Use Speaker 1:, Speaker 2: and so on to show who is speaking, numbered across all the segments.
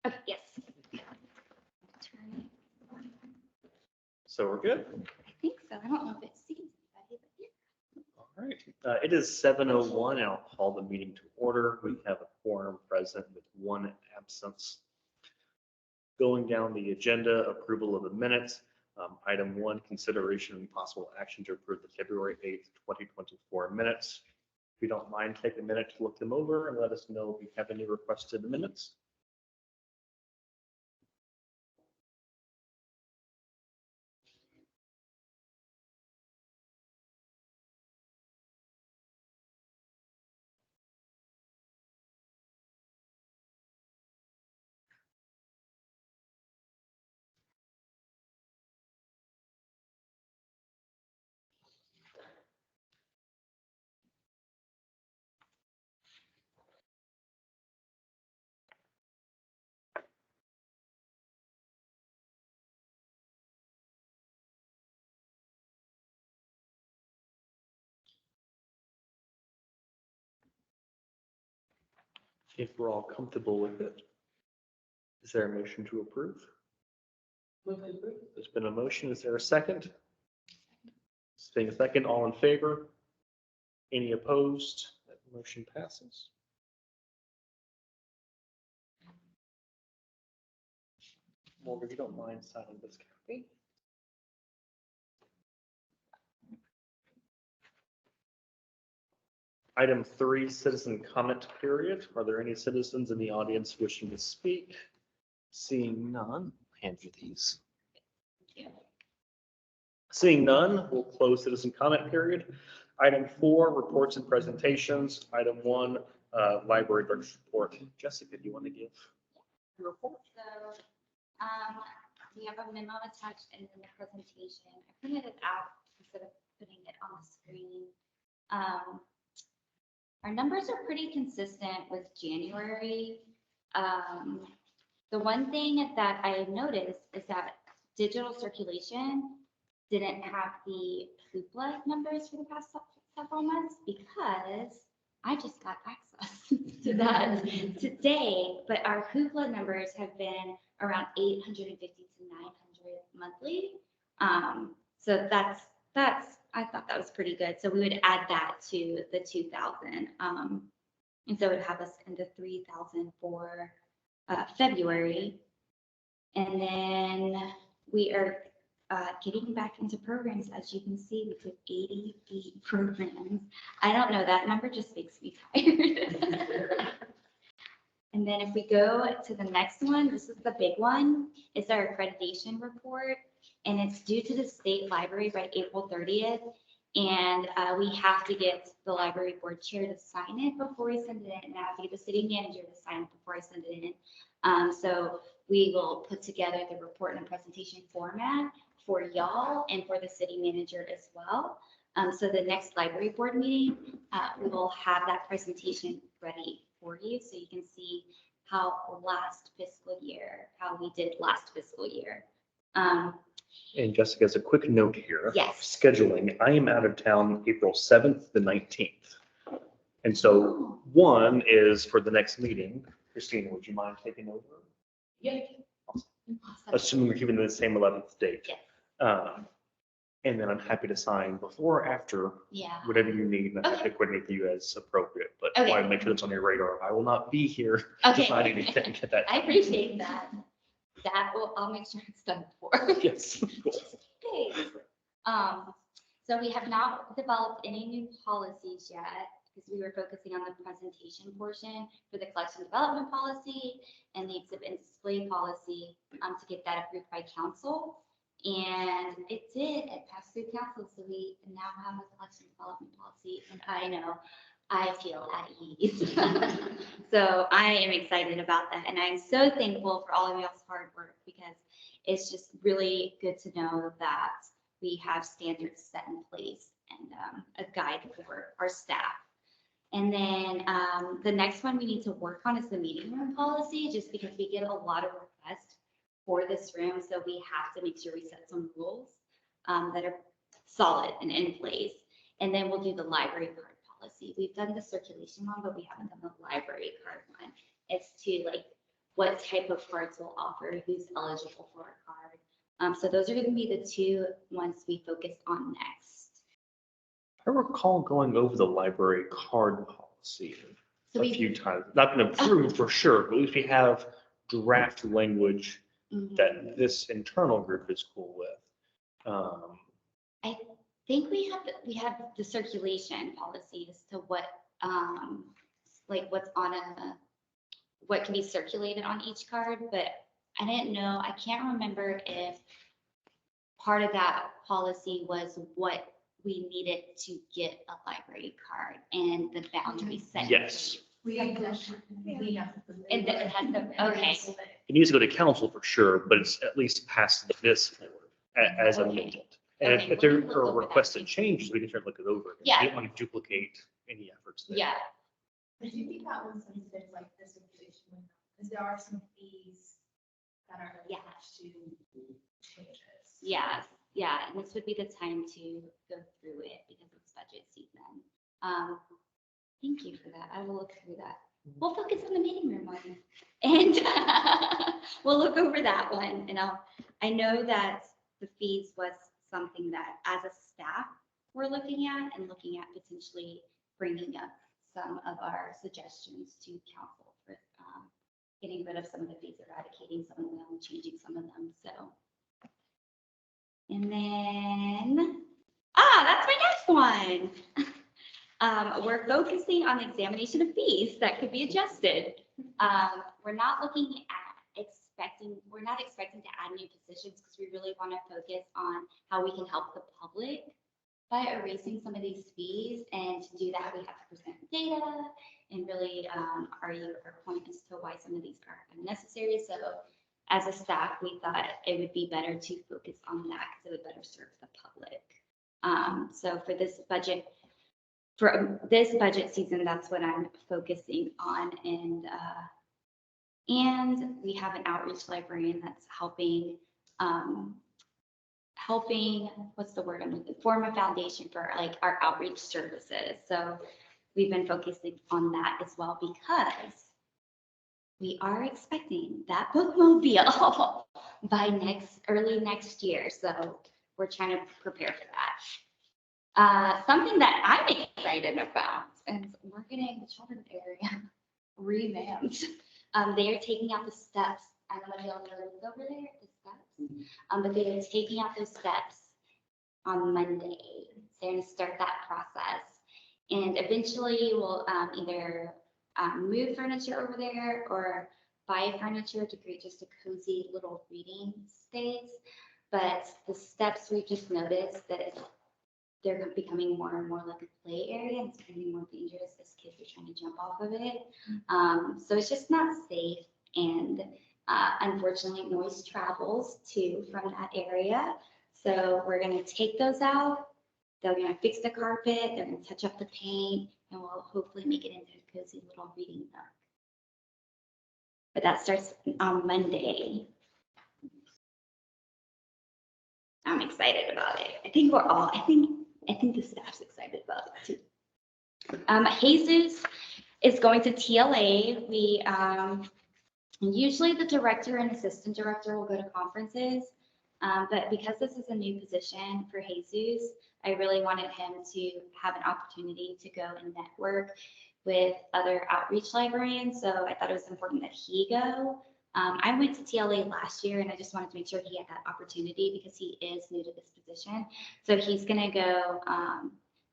Speaker 1: Okay, yes.
Speaker 2: So we're good.
Speaker 1: I think so. I don't know if it sees anybody, but yeah.
Speaker 2: All right. It is 7:01 and I'll call the meeting to order. We have a quorum present with one absence. Going down the agenda, approval of the minutes. Item 1, consideration and possible action to approve the February 8th, 2024 minutes. If you don't mind, take a minute to look them over and let us know if you have any requested minutes. If we're all comfortable with it, is there a motion to approve? There's been a motion. Is there a second? Staying a second, all in favor? Any opposed? That motion passes. Morgan, if you don't mind signing this copy. Item 3, citizen comment period. Are there any citizens in the audience wishing to speak? Seeing none, hand you these. Seeing none, we'll close citizen comment period. Item 4, reports and presentations. Item 1, library director's report. Jessica, do you want to give your report?
Speaker 1: So, we have a memo attached in the presentation. I printed it out instead of putting it on the screen. Our numbers are pretty consistent with January. The one thing that I noticed is that digital circulation didn't have the Hoopla numbers for the past several months because I just got access to that today, but our Hoopla numbers have been around 850 to 900 monthly. So that's I thought that was pretty good. So we would add that to the 2,000. And so it would have us into 3,000 for February. And then we are getting back into programs. As you can see, we took 88 programs. I don't know, that number just makes me tired. And then if we go to the next one, this is the big one, it's our accreditation report. And it's due to the state library by April 30th. And we have to get the library board chair to sign it before we send it in. And I have to get the city manager to sign it before I send it in. So we will put together the report and presentation format for y'all and for the city manager as well. So the next library board meeting, we will have that presentation ready for you so you can see how we did last fiscal year.
Speaker 2: And Jessica, as a quick note here.
Speaker 1: Yes.
Speaker 2: Scheduling, I am out of town April 7th to 19th. And so one is for the next meeting. Christina, would you mind taking over?
Speaker 1: Yeah.
Speaker 2: Awesome. Assuming we're keeping the same 11th date.
Speaker 1: Yes.
Speaker 2: And then I'm happy to sign before or after,
Speaker 1: Yeah.
Speaker 2: whatever you need. And I have
Speaker 1: Okay.
Speaker 2: to coordinate with you as appropriate, but
Speaker 1: Okay.
Speaker 2: I want to make sure that's on your radar. I will not be here
Speaker 1: Okay.
Speaker 2: to sign anything at that
Speaker 1: I
Speaker 2: time.
Speaker 1: appreciate that. I'll make sure it's done before.
Speaker 2: Yes, cool.
Speaker 1: Okay. So we have not developed any new policies yet because we were focusing on the presentation portion for the collection development policy and the exhibit and display policy to get that approved by council. And it passed through council, so we now have a collection development policy. And I know I feel at ease. So I am excited about that. And I'm so thankful for all of y'all's hard work because it's just really good to know that we have standards set in place and a guide for our staff. And then the next one we need to work on is the meeting room policy, just because we get a lot of requests for this room. So we have to make sure we set some rules that are solid and in place. And then we'll do the library card policy. We've done the circulation one, but we haven't done the library card one. It's to like what type of cards we'll offer, who's eligible for a card. So those are going to be the two ones we focus on next.
Speaker 2: I recall going over the library card policy
Speaker 1: So
Speaker 2: a
Speaker 1: we,
Speaker 2: few times. Not been approved for sure, but at least we have draft language that this internal group is cool with.
Speaker 1: I think we have the circulation policy as to what, like what's on what can be circulated on each card, but I didn't know, I can't remember if part of that policy was what we needed to get a library card and the boundary set.
Speaker 2: Yes.
Speaker 1: And that it has the, okay,
Speaker 2: It needs to go to council for sure, but it's at least passed this board as
Speaker 1: Okay.
Speaker 2: amended. And
Speaker 1: Okay,
Speaker 2: if there
Speaker 1: we'll look
Speaker 2: are
Speaker 1: over that.
Speaker 2: requested changes, we can start looking over. it.
Speaker 1: Yeah.
Speaker 2: We don't want to duplicate any efforts there.
Speaker 1: yeah,
Speaker 3: But do you think that one's sensitive, like the circulation window? Because there are some fees that are
Speaker 1: Yeah.
Speaker 3: attached to changes.
Speaker 1: yeah, and this would be the time to go through it because it's budget season. Thank you for that. I will look through that. We'll focus on the meeting room one. And we'll look over that one. And I know that the fees was something that as a staff, we're looking at potentially bringing up some of our suggestions to council for getting rid of some of the fees, eradicating some of them, changing some of them, so. And then, that's my next one. We're focusing on the examination of fees that could be adjusted. We're not looking at we're not expecting to add new positions because we really want to focus on how we can help the public by erasing some of these fees. And to do that, we have to present data and really argue our point as to why some of these are unnecessary. So as a staff, we thought it would be better to focus on that because it would better serve the public. So for this budget season, that's what I'm focusing on. And we have an outreach librarian that's helping, what's the word I'm looking, form a foundation for like our outreach services. So we've been focusing on that as well because we are expecting that bookmobile by early next year. So we're trying to prepare for that. Something that I'm excited about is we're getting the children's area revamped. They are taking out the steps. I don't know if y'all know what's over there, the steps. But they are taking out those steps on Monday. They're going to start that process. And eventually we'll either move furniture over there or buy furniture to create just a cozy little reading space. But the steps, we've just noticed that they're becoming more and more like a play area, and it's becoming more dangerous as kids are trying to jump off of it. So it's just not safe, and unfortunately noise travels too from that area. So we're gonna take those out. They're gonna fix the carpet, they're gonna touch up the paint, and we'll hopefully make it into a cozy little reading nook. But that starts on Monday. I'm excited about it. I think the staff's excited about it too. Jesus is going to TLA. We usually the director and assistant director will go to conferences, but because this is a new position for Jesus, I really wanted him to have an opportunity to go and network with other outreach librarians. So I thought it was important that he go. I went to TLA last year and I just wanted to make sure he had that opportunity because he is new to this position. So he's gonna go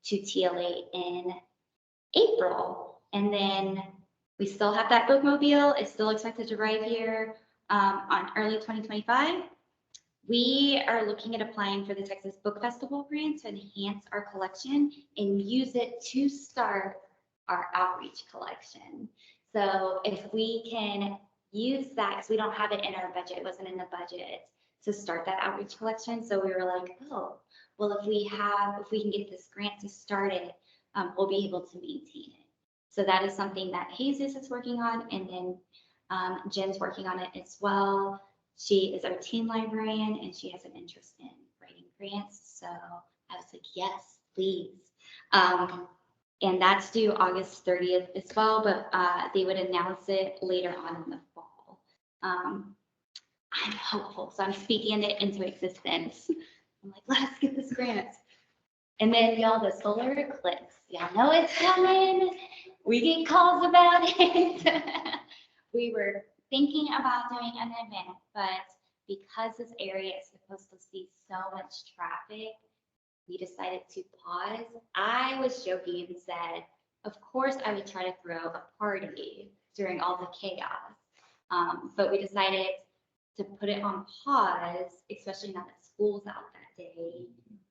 Speaker 1: to TLA in April. And then we still have that bookmobile. It's still expected to arrive here on early 2025. We are looking at applying for the Texas Book Festival grant to enhance our collection and use it to start our outreach collection. So if we can use that, because we don't have it in our budget, it wasn't in the budget to start that outreach collection. So we were like, oh, well, if we can get this grant to start it, we'll be able to maintain it. So that is something that Jesus is working on, and then Jen's working on it as well. She is our teen librarian and she has an interest in writing grants. So I was like, yes, please. And that's due August 30th as well, but they would announce it later on in the fall. I'm hopeful, so I'm speaking it into existence. I'm like, let's get this grant. And then y'all, the solar eclipse, y'all know it's coming. We get calls about it. We were thinking about doing an event, but because this area is supposed to see so much traffic, we decided to pause. I was joking and said, of course I would try to throw a party during all the chaos. But we decided to put it on pause, especially now that school's out that day.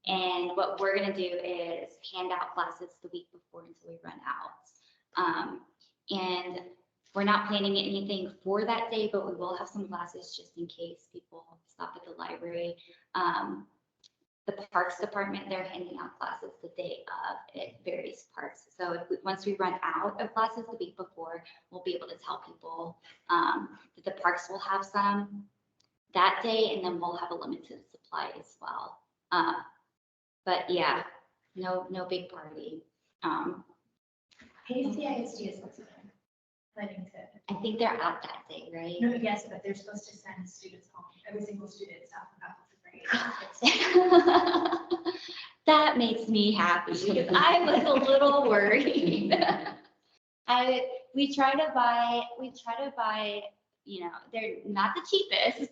Speaker 1: And what we're gonna do is hand out classes the week before until we run out. And we're not planning anything for that day, but we will have some classes just in case people stop at the library. The Parks Department, they're handing out classes the day of at various parks. So if once we run out of classes the week before, we'll be able to tell people that the parks will have some that day, and then we'll have a limited supply as well. But yeah, no big party.
Speaker 3: KCISD is also planning to.
Speaker 1: I think they're out that day, right?
Speaker 3: No, yes, but they're supposed to send students home, every single student south of Appleton.
Speaker 1: That makes me happy because I was a little worried. We try to buy, you know, they're not the cheapest.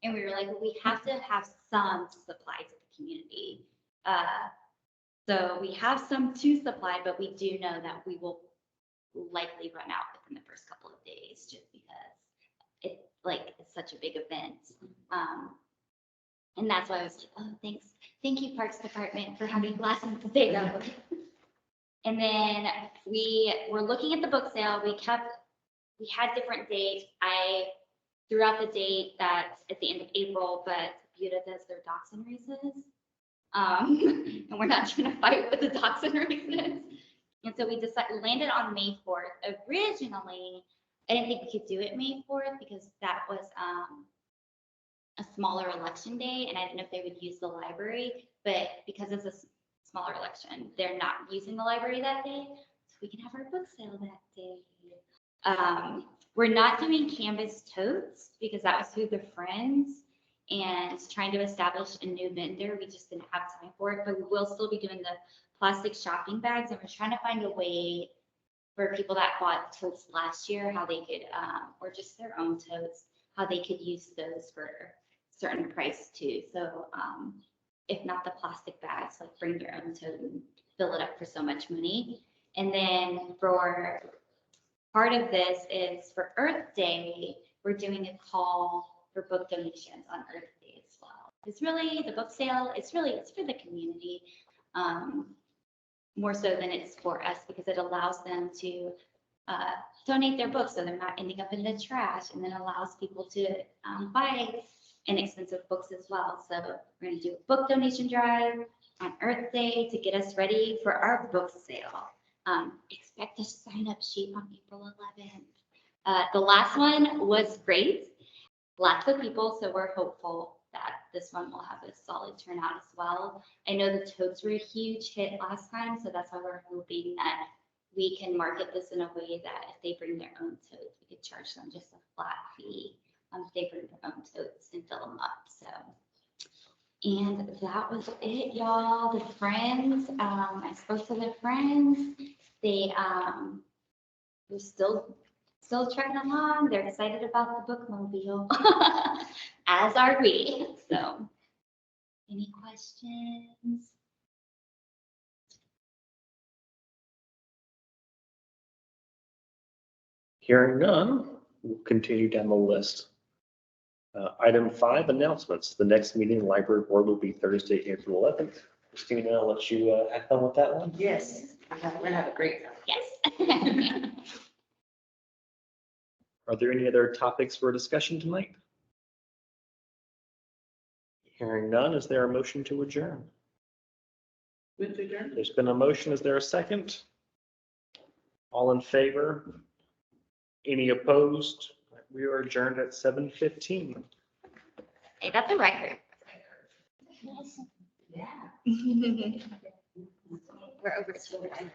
Speaker 1: And we were like, well, we have to have some supply to the community. So we have some to supply, but we do know that we will likely run out within the first couple of days just because it's such a big event. And that's why I was like, oh, thanks. Thank you, Parks Department, for having classes today. And then we were looking at the book sale. We had different dates. I threw out the date that's at the end of April, but Buda does their dachshund races. And we're not trying to fight with the dachshund races. And so we landed on May 4th. Originally, I didn't think we could do it May 4th because that was a smaller election day, and I didn't know if they would use the library, but because it's a smaller election, they're not using the library that day, so we can have our book sale that day. We're not doing canvas totes because that was through the Friends, and trying to establish a new vendor, we just didn't have time for it, but we will still be doing the plastic shopping bags, and we're trying to find a way for people that bought totes last year, how they could, or just their own totes, how they could use those for certain price too. So if not the plastic bags, like bring your own tote and fill it up for so much money. And then for part of this is for Earth Day, we're doing a call for book donations on Earth Day as well. It's really the book sale, it's for the community, more so than it's for us, because it allows them to donate their books so they're not ending up in the trash, and then allows people to buy inexpensive books as well. So we're going to do a book donation drive on Earth Day to get us ready for our book sale. Expect a sign-up sheet on April 11th. The last one was great. Lots of people, so we're hopeful that this one will have a solid turnout as well. I know the totes were a huge hit last time, so that's why we're hoping that we can market this in a way that if they bring their own totes, we could charge them just a flat fee. If they bring their own totes and fill them up. So, and that was it, y'all. The Friends, I spoke to the Friends. They we're still trucking along. They're excited about the bookmobile, as are we. So, any questions?
Speaker 2: Hearing none, we'll continue down the list. Item 5, announcements. The next meeting, library board will be Thursday, April 11th. Christina, I'll let you have fun with that one.
Speaker 4: Yes, we're gonna have a great time.
Speaker 1: Yes.
Speaker 2: Are there any other topics for discussion tonight? Hearing none, is there a motion to adjourn? There's been a motion. Is there a second? All in favor? Any opposed? We are adjourned at 7:15.
Speaker 1: Hey, that's a record.
Speaker 4: Yeah.
Speaker 1: We're over 2 hours.